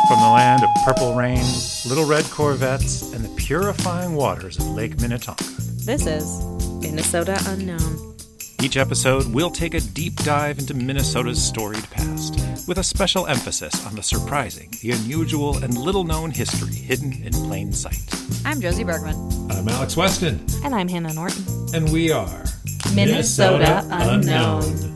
From the land of purple rain, little red Corvettes, and the purifying waters of Lake Minnetonka. This is Minnesota Unknown. Each episode, we'll take a deep dive into Minnesota's storied past, with a special emphasis on the surprising, the unusual, and little-known history hidden in plain sight. I'm Josie Bergman. I'm Alex Weston. And I'm Hannah Norton. And we are Minnesota Unknown.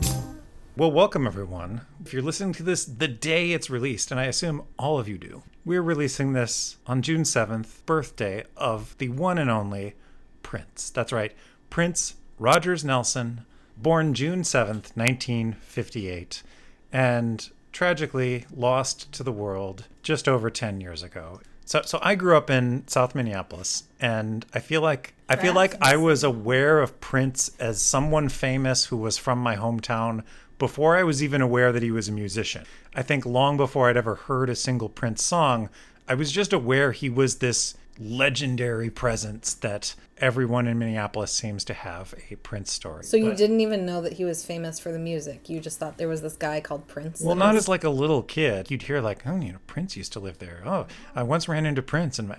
Well, welcome everyone. If you're listening to this the day it's released, and I assume all of you do, we're releasing this on June 7th, birthday of the one and only Prince. That's right, Prince Rogers Nelson, born June 7th, 1958, and tragically lost to the world just over 10 years ago. So I grew up in South Minneapolis, and I feel like I was aware of Prince as someone famous who was from my hometown before I was even aware that he was a musician. I think long before I'd ever heard a single Prince song, I was just aware he was this legendary presence that everyone in Minneapolis seems to have a Prince story. So you didn't even know that he was famous for the music. You just thought there was this guy called Prince. Well, not as like a little kid. You'd hear like, oh, Prince used to live there. Oh, I once ran into Prince, and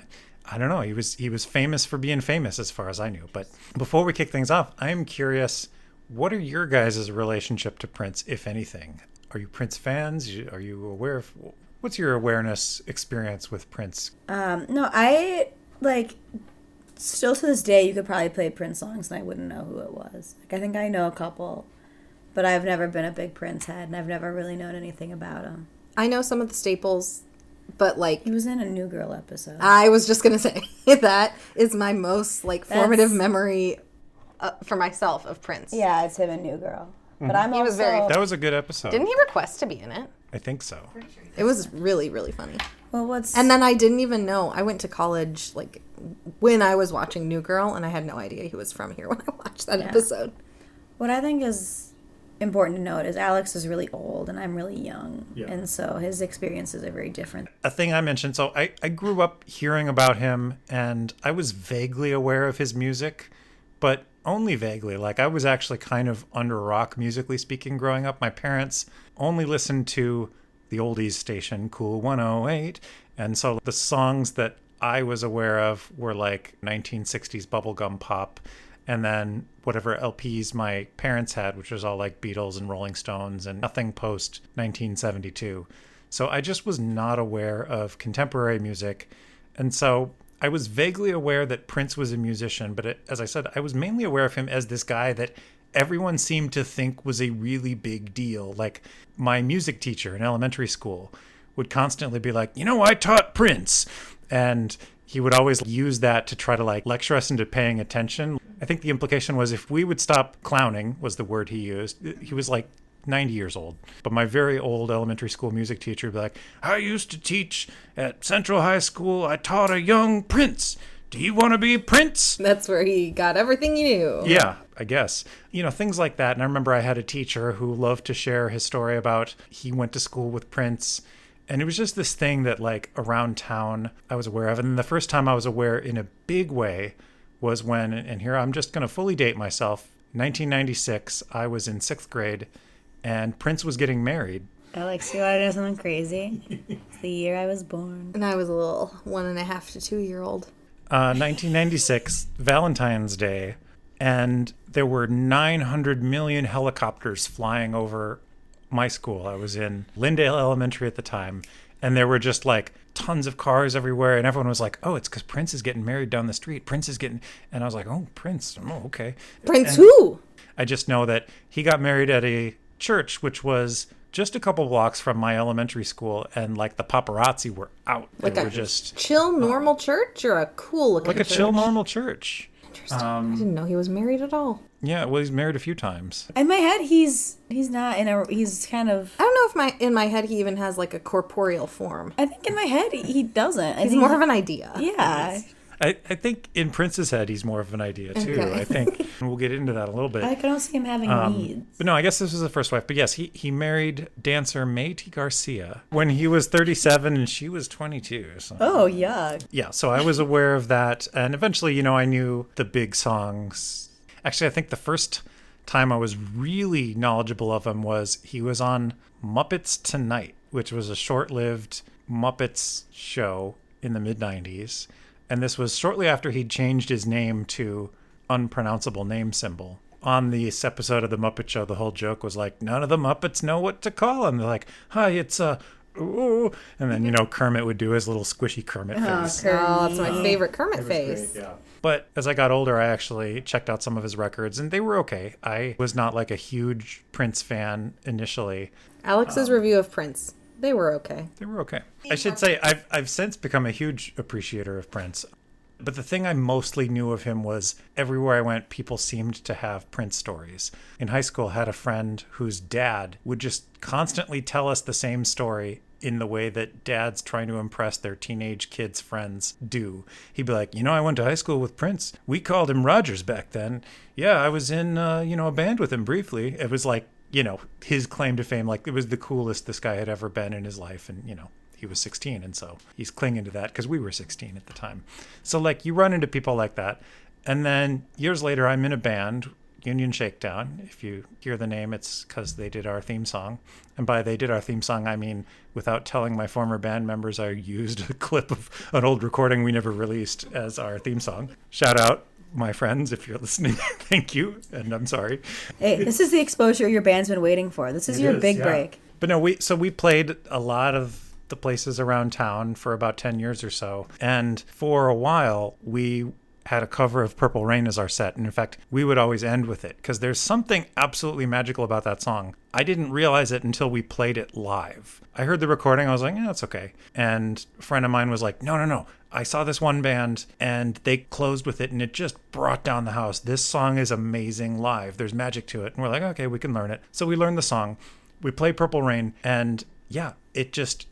I don't know. He was famous for being famous as far as I knew. But before we kick things off, I am curious, what are your guys' relationship to Prince, if anything? Are you Prince fans? Are you aware of... What's your awareness experience with Prince? No, I, still to this day, you could probably play Prince songs and I wouldn't know who it was. I think I know a couple, but I've never been a big Prince head, and I've never really known anything about him. I know some of the staples, but He was in a New Girl episode. I was just going to say, that is my most, formative memory for myself of Prince. Yeah, it's him in New Girl. Mm-hmm. But I'm He also... was very... That was a good episode. Didn't he request to be in it? I think so. It was really, really funny. Well, And then I didn't even know. I went to college, when I was watching New Girl, and I had no idea he was from here when I watched that episode. What I think is important to note is Alex is really old and I'm really young. Yeah. And so his experiences are very different. A thing I mentioned, so I grew up hearing about him, and I was vaguely aware of his music, but only vaguely. I was actually kind of under a rock, musically speaking, growing up. My parents only listened to the oldies station, Cool 108, and so the songs that I was aware of were 1960s bubblegum pop, and then whatever LPs my parents had, which was all Beatles and Rolling Stones and nothing post 1972. So I just was not aware of contemporary music, and so I was vaguely aware that Prince was a musician, but as I said, I was mainly aware of him as this guy that everyone seemed to think was a really big deal. My music teacher in elementary school would constantly be like, I taught Prince. And he would always use that to try to lecture us into paying attention. I think the implication was if we would stop clowning, was the word he used. He was 90 years old. But my very old elementary school music teacher would be like, I used to teach at Central High School. I taught a young Prince. Do you want to be Prince? That's where he got everything he knew. Yeah, I guess. Things like that. And I remember I had a teacher who loved to share his story about he went to school with Prince. And it was just this thing that around town I was aware of. And the first time I was aware in a big way was when, and here I'm just going to fully date myself, 1996, I was in 6th grade and Prince was getting married. Alex, you want to know something crazy? It's the year I was born. And I was a little 1.5 to 2-year-old. 1996, Valentine's Day, and there were 900 million helicopters flying over my school. I was in Lyndale Elementary at the time, and there were just tons of cars everywhere, and everyone was like, oh, it's because Prince is getting married down the street. Prince is getting... And I was like, oh, Prince. Oh, okay. Prince who? I just know that he got married at a church, which was just a couple blocks from my elementary school, and the paparazzi were out. They were just chill normal church or a cool looking church? A chill normal church. Interesting. I didn't know he was married at all. Yeah, well, he's married a few times. In my head, he's not he's kind of... I don't know if in my head he even has a corporeal form. I think in my head he doesn't. He's more of an idea. Yeah. I think in Prince's head, he's more of an idea, too. Okay. I think we'll get into that a little bit. I don't see him having needs. But no, I guess this was the first wife. But yes, he married dancer Maite Garcia when he was 37 and she was 22. So. Oh, yuck. Yeah, so I was aware of that. And eventually, I knew the big songs. Actually, I think the first time I was really knowledgeable of him was he was on Muppets Tonight, which was a short-lived Muppets show in the mid-90s. And this was shortly after he'd changed his name to unpronounceable name symbol. On this episode of The Muppet Show, the whole joke was like, none of the Muppets know what to call him. They're like, hi, it's ooh. And then, Kermit would do his little squishy Kermit face. Oh, that's my favorite Kermit face. Great, yeah. But as I got older, I actually checked out some of his records, and they were okay. I was not like a huge Prince fan initially. Alex's review of Prince. They were okay. They were okay. I should say I've since become a huge appreciator of Prince. But the thing I mostly knew of him was everywhere I went, people seemed to have Prince stories. In high school, I had a friend whose dad would just constantly tell us the same story in the way that dads trying to impress their teenage kids' friends do. He'd be like, I went to high school with Prince. We called him Rogers back then. Yeah, I was in, a band with him briefly. It was like, his claim to fame, like it was the coolest this guy had ever been in his life. And, he was 16, and so he's clinging to that because we were 16 at the time. So, like, you run into people like that. And then years later, I'm in a band, Union Shakedown. If you hear the name, it's because they did our theme song. And by they did our theme song, I mean, without telling my former band members, I used a clip of an old recording we never released as our theme song. Shout out, my friends, if you're listening. Thank you, and I'm sorry. Hey, this is the exposure your band's been waiting for. This is your big break. But no, we played a lot of the places around town for about 10 years or so. And for a while, we had a cover of Purple Rain as our set. And in fact, we would always end with it because there's something absolutely magical about that song. I didn't realize it until we played it live. I heard the recording. I was like, it's okay. And a friend of mine was like, no. I saw this one band and they closed with it and it just brought down the house. This song is amazing live. There's magic to it. And we're like, okay, we can learn it. So we learned the song. We played Purple Rain and it just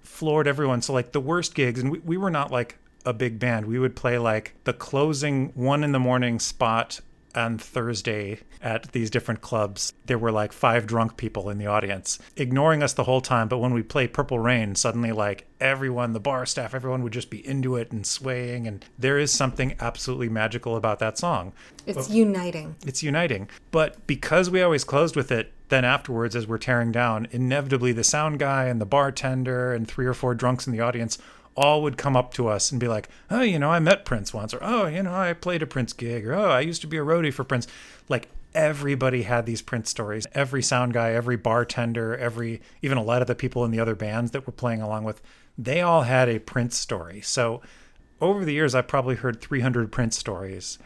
floored everyone. So like the worst gigs, and we were not like a big band. We would play like the closing 1 a.m. spot on Thursday at these different clubs. There were like 5 drunk people in the audience ignoring us the whole time. But when we played Purple Rain, suddenly like everyone, the bar staff, everyone would just be into it and swaying. And there is something absolutely magical about that song. It's uniting. It's uniting. But because we always closed with it, then afterwards, as we're tearing down, inevitably the sound guy and the bartender and 3 or 4 drunks in the audience all would come up to us and be like, oh, I met Prince once, or, oh, I played a Prince gig, or, oh, I used to be a roadie for Prince. Like, everybody had these Prince stories. Every sound guy, every bartender, even a lot of the people in the other bands that we're playing along with, they all had a Prince story. So over the years, I've probably heard 300 Prince stories.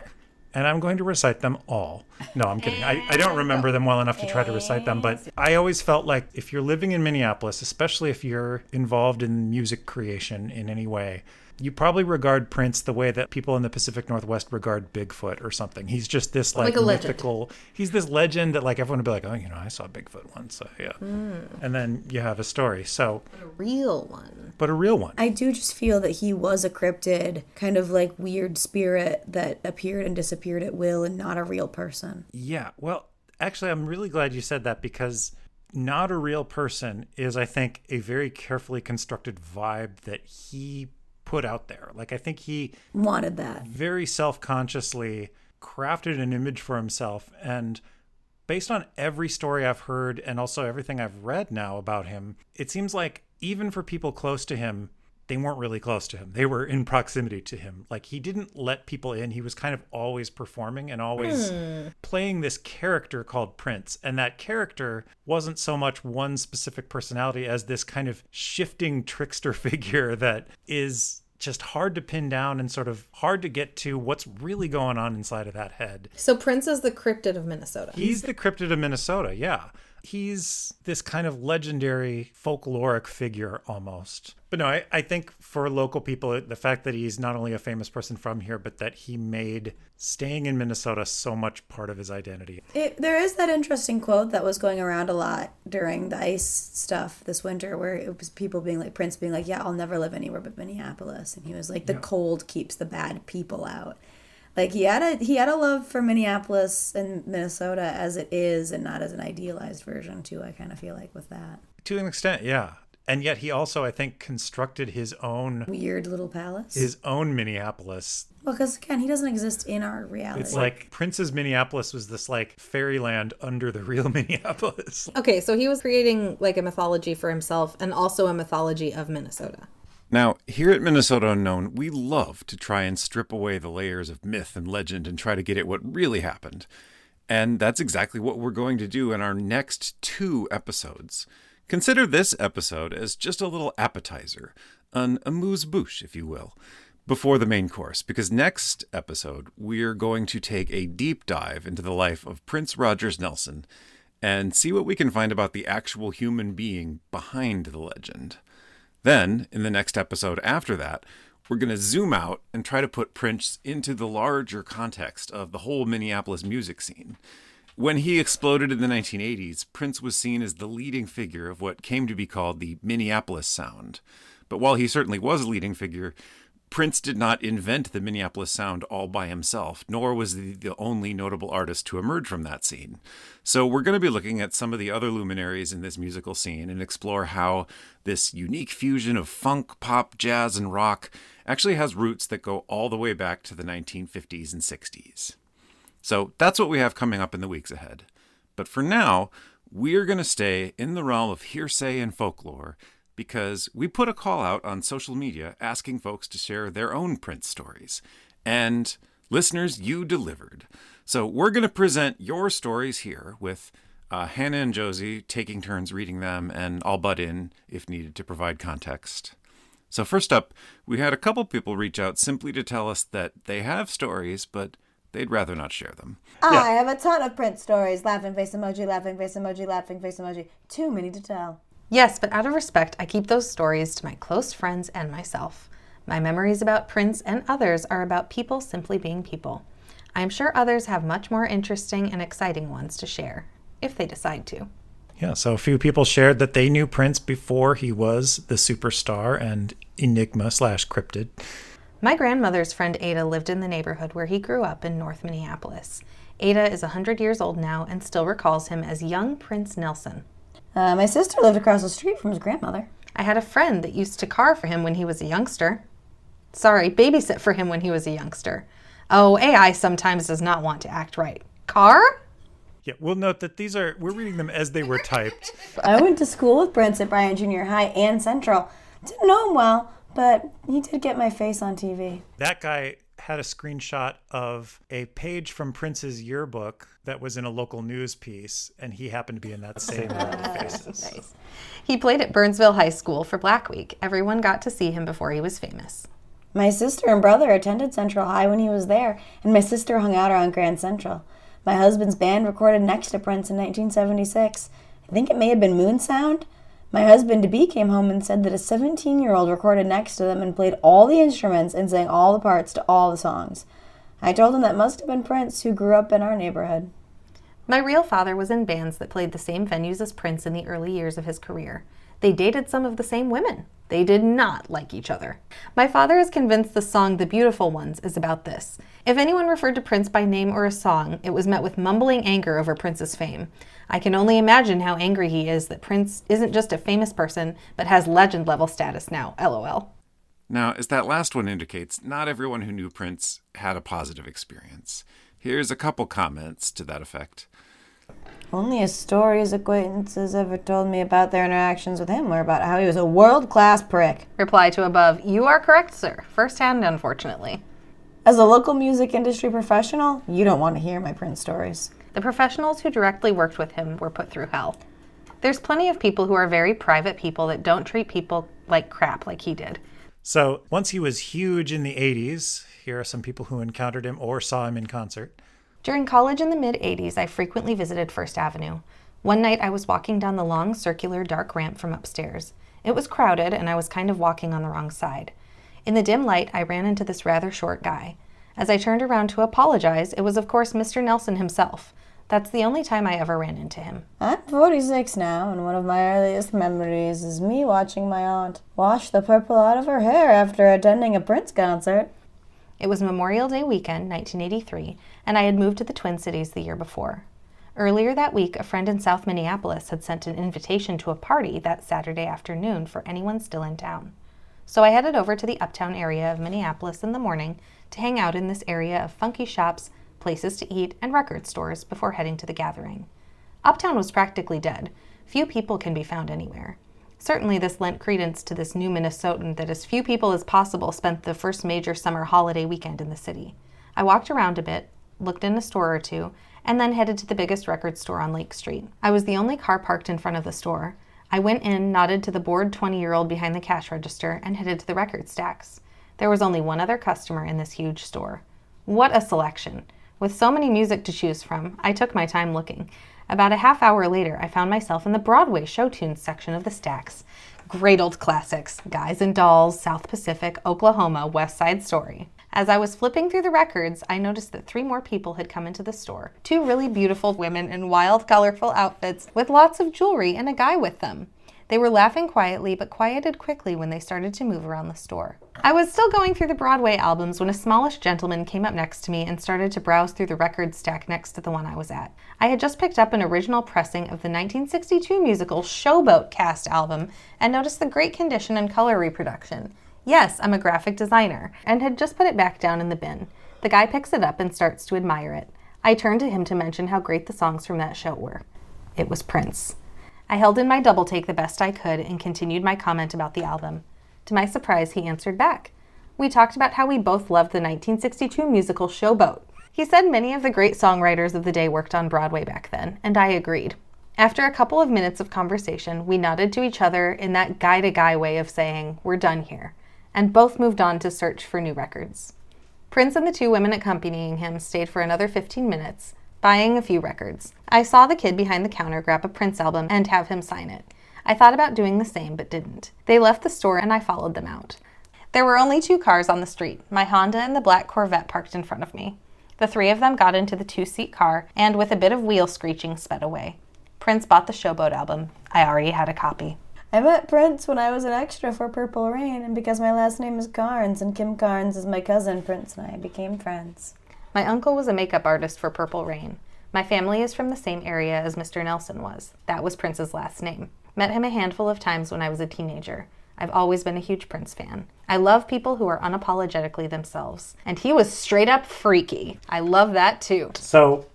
And I'm going to recite them all. No, I'm kidding. I don't remember them well enough to try to recite them, but I always felt like if you're living in Minneapolis, especially if you're involved in music creation in any way, you probably regard Prince the way that people in the Pacific Northwest regard Bigfoot or something. He's just this like a mythical, legend. He's this legend that like everyone would be like, oh, I saw Bigfoot once. So, yeah. And then you have a story. So, A real one. but a real one. I do just feel that he was a cryptid, kind of like weird spirit that appeared and disappeared at will and not a real person. Yeah. Well, actually, I'm really glad you said that because not a real person is, I think, a very carefully constructed vibe that he put out there. Like, I think he Wanted that. very self-consciously crafted an image for himself. And based on every story I've heard and also everything I've read now about him, it seems like even for people close to him, they weren't really close to him. They were in proximity to him. Like, he didn't let people in. He was kind of always performing and always playing this character called Prince. And that character wasn't so much one specific personality as this kind of shifting trickster figure that is just hard to pin down and sort of hard to get to what's really going on inside of that head. So Prince is the cryptid of Minnesota. He's the cryptid of Minnesota, yeah. He's this kind of legendary folkloric figure almost. But no, I think for local people, the fact that he's not only a famous person from here, but that he made staying in Minnesota so much part of his identity. There is that interesting quote that was going around a lot during the ice stuff this winter where it was people being like, Prince being like, yeah, I'll never live anywhere but Minneapolis. And he was like, the cold keeps the bad people out. Like he had a love for Minneapolis and Minnesota as it is and not as an idealized version too, I kind of feel like with that. To an extent, yeah. And yet he also, I think, constructed his own Weird little palace. Minneapolis. Well, because again, he doesn't exist in our reality. It's like Prince's Minneapolis was this like fairyland under the real Minneapolis. Okay, so he was creating like a mythology for himself and also a mythology of Minnesota. Now, here at Minnesota Unknown, we love to try and strip away the layers of myth and legend and try to get at what really happened. And that's exactly what we're going to do in our next 2 episodes. Consider this episode as just a little appetizer, an amuse-bouche, if you will, before the main course, because next episode we're going to take a deep dive into the life of Prince Rogers Nelson and see what we can find about the actual human being behind the legend. Then, in the next episode after that, we're going to zoom out and try to put Prince into the larger context of the whole Minneapolis music scene. When he exploded in the 1980s, Prince was seen as the leading figure of what came to be called the Minneapolis sound. But while he certainly was a leading figure, Prince did not invent the Minneapolis sound all by himself, nor was he the only notable artist to emerge from that scene. So we're going to be looking at some of the other luminaries in this musical scene and explore how this unique fusion of funk, pop, jazz, and rock actually has roots that go all the way back to the 1950s and 60s. So that's what we have coming up in the weeks ahead. But for now, we're going to stay in the realm of hearsay and folklore because we put a call out on social media asking folks to share their own Prince stories. And listeners, you delivered. So we're going to present your stories here with Hannah and Josie taking turns reading them, and I'll butt in if needed to provide context. So first up, we had a couple people reach out simply to tell us that they have stories, but they'd rather not share them. I have a ton of Prince stories. Laughing face emoji, laughing face emoji, laughing face emoji. Too many to tell. Yes, but out of respect, I keep those stories to my close friends and myself. My memories about Prince and others are about people simply being people. I am sure others have much more interesting and exciting ones to share, if they decide to. Yeah, so a few people shared that they knew Prince before he was the superstar and enigma/cryptid. My grandmother's friend Ada lived in the neighborhood where he grew up in North Minneapolis. Ada is 100 years old now and still recalls him as young Prince Nelson. My sister lived across the street from his grandmother. I had a friend that used to car for him when he was a youngster. Sorry, babysit for him when he was a youngster. Oh, AI sometimes does not want to act right. Car? Yeah, we'll note that we're reading them as they were typed. I went to school with Prince at Bryan Junior High and Central. Didn't know him well, but he did get my face on TV. That guy had a screenshot of a page from Prince's yearbook that was in a local news piece, and he happened to be in that same row of faces. Nice. He played at Burnsville High School for Black Week. Everyone got to see him before he was famous. My sister and brother attended Central High when he was there, and my sister hung out around Grand Central. My husband's band recorded next to Prince in 1976. I think it may have been Moon Sound. My husband-to-be came home and said that a 17-year-old recorded next to them and played all the instruments and sang all the parts to all the songs. I told him that must have been Prince, who grew up in our neighborhood. My real father was in bands that played the same venues as Prince in the early years of his career. They dated some of the same women. They did not like each other. My father is convinced the song The Beautiful Ones is about this. If anyone referred to Prince by name or a song, it was met with mumbling anger over Prince's fame. I can only imagine how angry he is that Prince isn't just a famous person, but has legend-level status now, LOL. Now, as that last one indicates, not everyone who knew Prince had a positive experience. Here's a couple comments to that effect. Only a story his acquaintances ever told me about their interactions with him were about how he was a world-class prick. Reply to above, you are correct, sir. First-hand, unfortunately. As a local music industry professional, you don't want to hear my Prince stories. The professionals who directly worked with him were put through hell. There's plenty of people who are very private people that don't treat people like crap like he did. So once he was huge in the 80s, here are some people who encountered him or saw him in concert. During college in the mid-'80s, I frequently visited First Avenue. One night I was walking down the long, circular, dark ramp from upstairs. It was crowded, and I was kind of walking on the wrong side. In the dim light, I ran into this rather short guy. As I turned around to apologize, it was of course Mr. Nelson himself. That's the only time I ever ran into him. I'm 46 now, and one of my earliest memories is me watching my aunt wash the purple out of her hair after attending a Prince concert. It was Memorial Day weekend, 1983, and I had moved to the Twin Cities the year before. Earlier that week, a friend in South Minneapolis had sent an invitation to a party that Saturday afternoon for anyone still in town. So I headed over to the uptown area of Minneapolis in the morning to hang out in this area of funky shops, places to eat, and record stores before heading to the gathering. Uptown was practically dead. Few people can be found anywhere. Certainly this lent credence to this new Minnesotan that as few people as possible spent the first major summer holiday weekend in the city. I walked around a bit, looked in a store or two, and then headed to the biggest record store on Lake Street. I was the only car parked in front of the store. I went in, nodded to the bored 20-year-old behind the cash register, and headed to the record stacks. There was only one other customer in this huge store. What a selection! With so many music to choose from, I took my time looking. About a half hour later, I found myself in the Broadway show tunes section of the stacks. Great old classics, Guys and Dolls, South Pacific, Oklahoma, West Side Story. As I was flipping through the records, I noticed that 3 more people had come into the store. 2 really beautiful women in wild, colorful outfits with lots of jewelry and a guy with them. They were laughing quietly, but quieted quickly when they started to move around the store. I was still going through the Broadway albums when a smallish gentleman came up next to me and started to browse through the record stack next to the one I was at. I had just picked up an original pressing of the 1962 musical Showboat cast album and noticed the great condition and color reproduction. Yes, I'm a graphic designer, and had just put it back down in the bin. The guy picks it up and starts to admire it. I turned to him to mention how great the songs from that show were. It was Prince. I held in my double take the best I could and continued my comment about the album. To my surprise, he answered back. We talked about how we both loved the 1962 musical Showboat. He said many of the great songwriters of the day worked on Broadway back then, and I agreed. After a couple of minutes of conversation, we nodded to each other in that guy-to-guy way of saying, "We're done here," and both moved on to search for new records. Prince and the 2 women accompanying him stayed for another 15 minutes, buying a few records. I saw the kid behind the counter grab a Prince album and have him sign it. I thought about doing the same, but didn't. They left the store and I followed them out. There were only 2 cars on the street, my Honda and the black Corvette parked in front of me. The 3 of them got into the 2-seat car and with a bit of wheel screeching sped away. Prince bought the Showboat album. I already had a copy. I met Prince when I was an extra for Purple Rain, and because my last name is Carnes and Kim Carnes is my cousin, Prince and I became friends. My uncle was a makeup artist for Purple Rain. My family is from the same area as Mr. Nelson was. That was Prince's last name. Met him a handful of times when I was a teenager. I've always been a huge Prince fan. I love people who are unapologetically themselves. And he was straight up freaky. I love that too. So,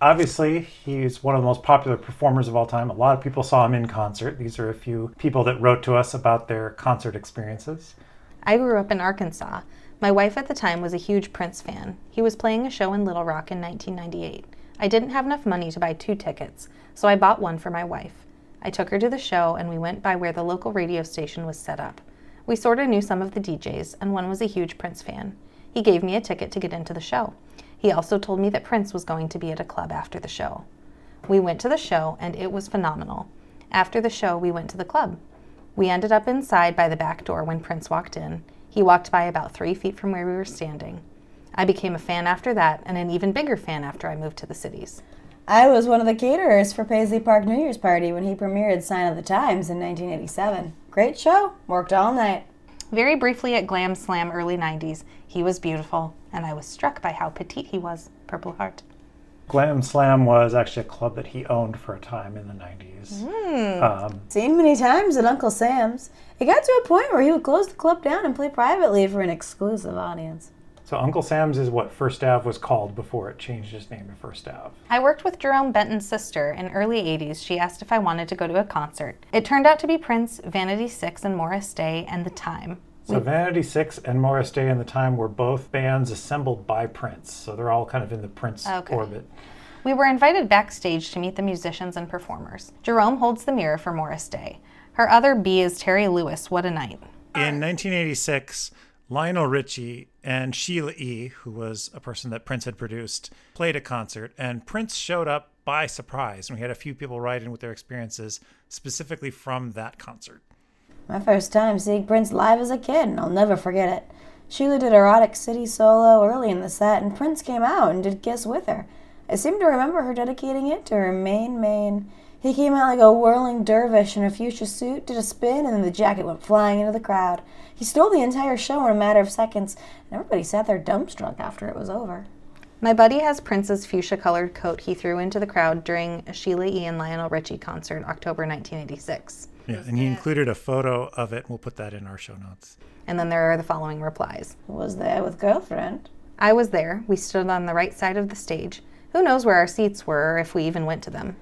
obviously, he's one of the most popular performers of all time. A lot of people saw him in concert. These are a few people that wrote to us about their concert experiences. I grew up in Arkansas. My wife at the time was a huge Prince fan. He was playing a show in Little Rock in 1998. I didn't have enough money to buy 2 tickets, so I bought one for my wife. I took her to the show and we went by where the local radio station was set up. We sort of knew some of the DJs and one was a huge Prince fan. He gave me a ticket to get into the show. He also told me that Prince was going to be at a club after the show. We went to the show and it was phenomenal. After the show, we went to the club. We ended up inside by the back door when Prince walked in. He walked by about 3 feet from where we were standing. I became a fan after that, and an even bigger fan after I moved to the cities. I was one of the caterers for Paisley Park New Year's Party when he premiered Sign of the Times in 1987. Great show. Worked all night. Very briefly at Glam Slam early 90s, he was beautiful, and I was struck by how petite he was. Purple Heart. Glam Slam was actually a club that he owned for a time in the 90s. Seen many times at Uncle Sam's. It got to a point where he would close the club down and play privately for an exclusive audience. So Uncle Sam's is what First Ave was called before it changed its name to First Ave. I worked with Jerome Benton's sister in early 80s. She asked if I wanted to go to a concert. It turned out to be Prince, Vanity 6 and Morris Day, and The Time. So Vanity 6 and Morris Day and The Time were both bands assembled by Prince. So they're all kind of in the Prince orbit. We were invited backstage to meet the musicians and performers. Jerome holds the mirror for Morris Day. Her other B is Terry Lewis. What a night. In 1986, Lionel Richie and Sheila E., who was a person that Prince had produced, played a concert, and Prince showed up by surprise. And we had a few people write in with their experiences specifically from that concert. My first time seeing Prince live as a kid, and I'll never forget it. Sheila did Erotic City solo early in the set, and Prince came out and did Kiss with her. I seem to remember her dedicating it to her main. He came out like a whirling dervish in a fuchsia suit, did a spin, and then the jacket went flying into the crowd. He stole the entire show in a matter of seconds, and everybody sat there dumbstruck after it was over. My buddy has Prince's fuchsia-colored coat he threw into the crowd during a Sheila E. and Lionel Richie concert, October 1986. Yeah, and he included a photo of it. We'll put that in our show notes. And then there are the following replies. Was there with girlfriend. I was there. We stood on the right side of the stage. Who knows where our seats were or if we even went to them.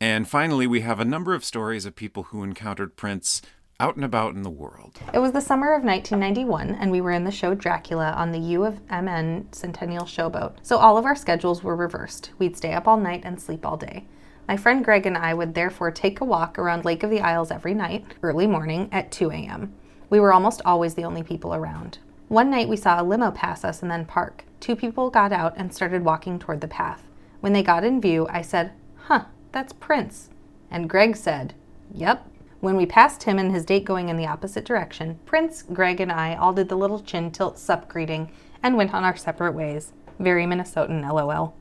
And finally, we have a number of stories of people who encountered Prince out and about in the world. It was the summer of 1991, and we were in the show Dracula on the U of MN Centennial Showboat. So all of our schedules were reversed. We'd stay up all night and sleep all day. My friend Greg and I would therefore take a walk around Lake of the Isles every night, early morning at 2 a.m. We were almost always the only people around. One night we saw a limo pass us and then park. 2 people got out and started walking toward the path. When they got in view, I said, "Huh, that's Prince." And Greg said, "Yep." When we passed him and his date going in the opposite direction, Prince, Greg, and I all did the little chin tilt sup greeting and went on our separate ways. Very Minnesotan, LOL.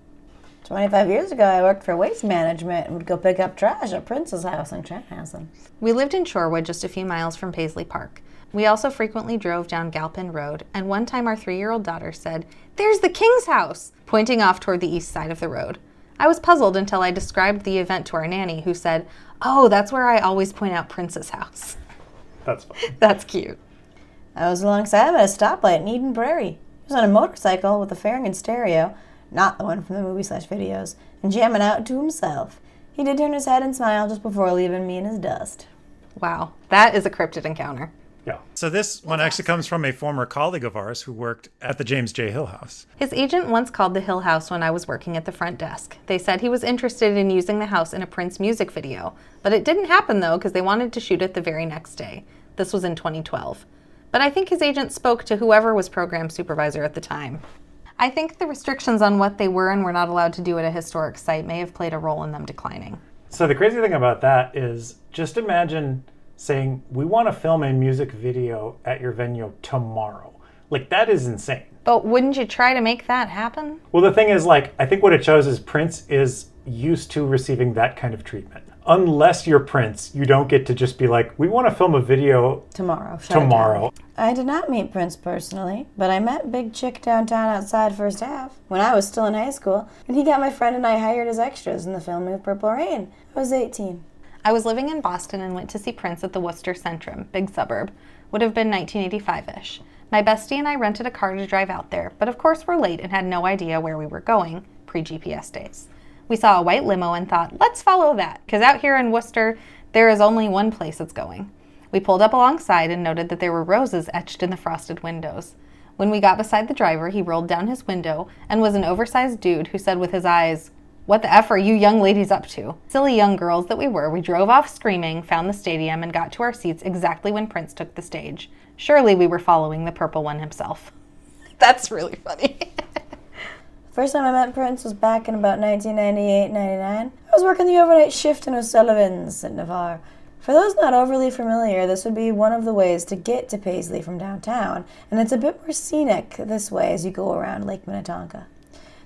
25 years ago, I worked for waste management and would go pick up trash at Prince's house in Chanhassen. We lived in Shorewood, just a few miles from Paisley Park. We also frequently drove down Galpin Road, and one time our 3-year-old daughter said, "There's the King's house," pointing off toward the east side of the road. I was puzzled until I described the event to our nanny, who said, "Oh, that's where I always point out Prince's house." That's fun. That's cute. I was alongside him at a stoplight in Eden Prairie. He was on a motorcycle with a Farrington stereo, not the one from the movie/videos, and jamming out to himself. He did turn his head and smile just before leaving me in his dust. Wow, that is a cryptid encounter. Yeah. So this one actually comes from a former colleague of ours who worked at the James J. Hill House. His agent once called the Hill House when I was working at the front desk. They said he was interested in using the house in a Prince music video, but it didn't happen though because they wanted to shoot it the very next day. This was in 2012. But I think his agent spoke to whoever was program supervisor at the time. I think the restrictions on what they were and were not allowed to do at a historic site may have played a role in them declining. So the crazy thing about that is just imagine saying, "We want to film a music video at your venue tomorrow." Like, that is insane. But wouldn't you try to make that happen? Well, the thing is, like, I think what it shows is Prince is used to receiving that kind of treatment. Unless you're Prince, you don't get to just be like, "We want to film a video Tomorrow. tomorrow." I did not meet Prince personally, but I met Big Chick downtown outside First Ave when I was still in high school, and he got my friend and I hired as extras in the filming of Purple Rain. I was 18. I was living in Boston and went to see Prince at the Worcester Centrum, big suburb. Would have been 1985-ish. My bestie and I rented a car to drive out there, but of course we're late and had no idea where we were going, pre-GPS days. We saw a white limo and thought, let's follow that, because out here in Worcester, there is only one place it's going. We pulled up alongside and noted that there were roses etched in the frosted windows. When we got beside the driver, he rolled down his window and was an oversized dude who said with his eyes, "What the F are you young ladies up to?" Silly young girls that we were, we drove off screaming, found the stadium, and got to our seats exactly when Prince took the stage. Surely we were following the purple one himself. That's really funny. First time I met Prince was back in about 1998-99. I was working the overnight shift in O'Sullivan's at Navarre. For those not overly familiar, this would be one of the ways to get to Paisley from downtown, and it's a bit more scenic this way as you go around Lake Minnetonka.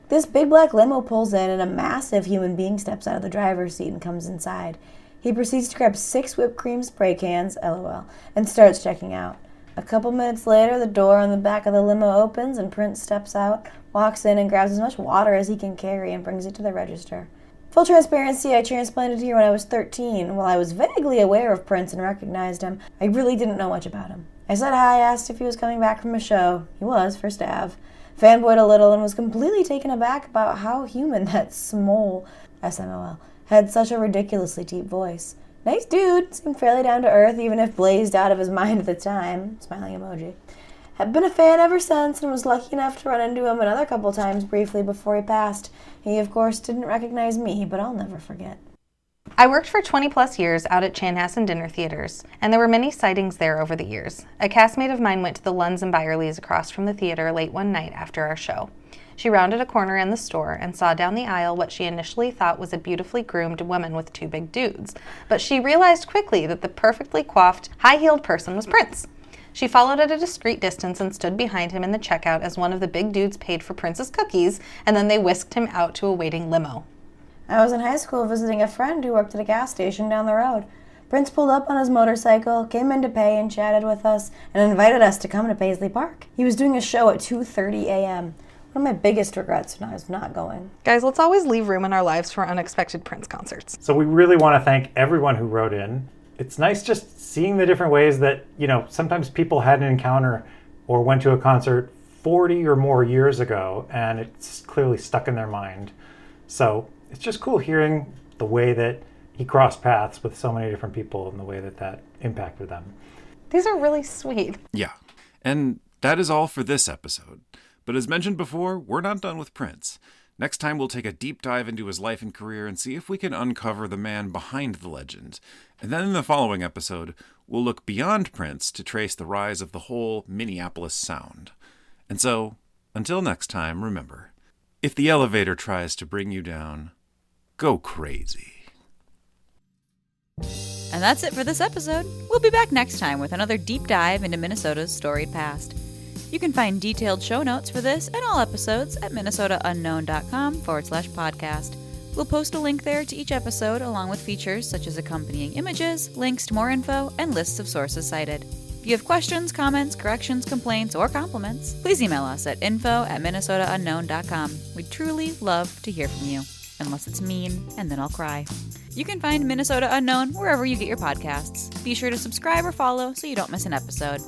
This big black limo pulls in and a massive human being steps out of the driver's seat and comes inside. He proceeds to grab 6 whipped cream spray cans, LOL, and starts checking out. A couple minutes later, the door on the back of the limo opens and Prince steps out, walks in and grabs as much water as he can carry and brings it to the register. Full transparency, I transplanted here when I was 13. While I was vaguely aware of Prince and recognized him, I really didn't know much about him. I said hi, asked if he was coming back from a show. He was, First Ave. Fanboyed a little and was completely taken aback about how human that small, SMOL, had such a ridiculously deep voice. Nice dude, seemed fairly down to earth even if blazed out of his mind at the time, smiling emoji. Had been a fan ever since and was lucky enough to run into him another couple times briefly before he passed. He of course didn't recognize me, but I'll never forget. I worked for 20 plus years out at Chanhassen Dinner Theaters, and there were many sightings there over the years. A castmate of mine went to the Lunds and Byerlys across from the theater late one night after our show. She rounded a corner in the store and saw down the aisle what she initially thought was a beautifully groomed woman with 2 big dudes, but she realized quickly that the perfectly coiffed, high-heeled person was Prince. She followed at a discreet distance and stood behind him in the checkout as one of the big dudes paid for Prince's cookies, and then they whisked him out to a waiting limo. I was in high school visiting a friend who worked at a gas station down the road. Prince pulled up on his motorcycle, came in to pay, and chatted with us, and invited us to come to Paisley Park. He was doing a show at 2:30 a.m. One of my biggest regrets when I was not going. Guys, let's always leave room in our lives for unexpected Prince concerts. So we really want to thank everyone who wrote in. It's nice just seeing the different ways that, sometimes people had an encounter or went to a concert 40 or more years ago, and it's clearly stuck in their mind. So it's just cool hearing the way that he crossed paths with so many different people and the way that that impacted them. These are really sweet. Yeah. And that is all for this episode. But as mentioned before, we're not done with Prince. Next time, we'll take a deep dive into his life and career and see if we can uncover the man behind the legend. And then in the following episode, we'll look beyond Prince to trace the rise of the whole Minneapolis sound. And so, until next time, remember, if the elevator tries to bring you down, go crazy. And that's it for this episode. We'll be back next time with another deep dive into Minnesota's storied past. You can find detailed show notes for this and all episodes at minnesotaunknown.com/podcast. We'll post a link there to each episode along with features such as accompanying images, links to more info, and lists of sources cited. If you have questions, comments, corrections, complaints, or compliments, please email us at info@minnesotaunknown.com. We'd truly love to hear from you. Unless it's mean, and then I'll cry. You can find Minnesota Unknown wherever you get your podcasts. Be sure to subscribe or follow so you don't miss an episode.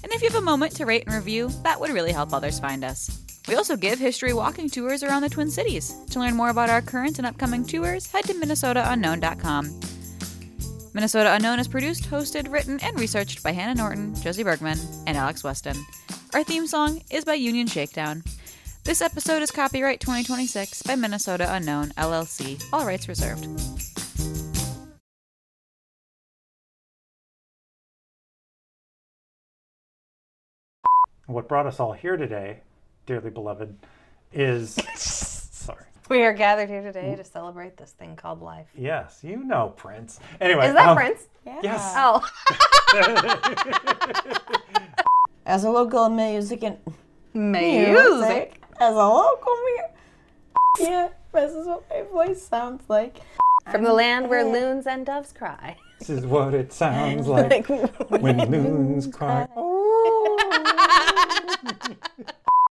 And if you have a moment to rate and review, that would really help others find us. We also give history walking tours around the Twin Cities. To learn more about our current and upcoming tours, head to minnesotaunknown.com. Minnesota Unknown is produced, hosted, written, and researched by Hannah Norton, Josie Bergman, and Alex Weston. Our theme song is by Union Shakedown. This episode is copyright 2026 by Minnesota Unknown, LLC. All rights reserved. What brought us all here today, dearly beloved, is... Sorry. We are gathered here today to celebrate this thing called life. Yes, Prince. Anyway. Is that Prince? Yeah. Yes. Oh. As a local music and Music. As a local yeah, this is what my voice sounds like. From the land where loons and doves cry. This is what it sounds like when loons cry.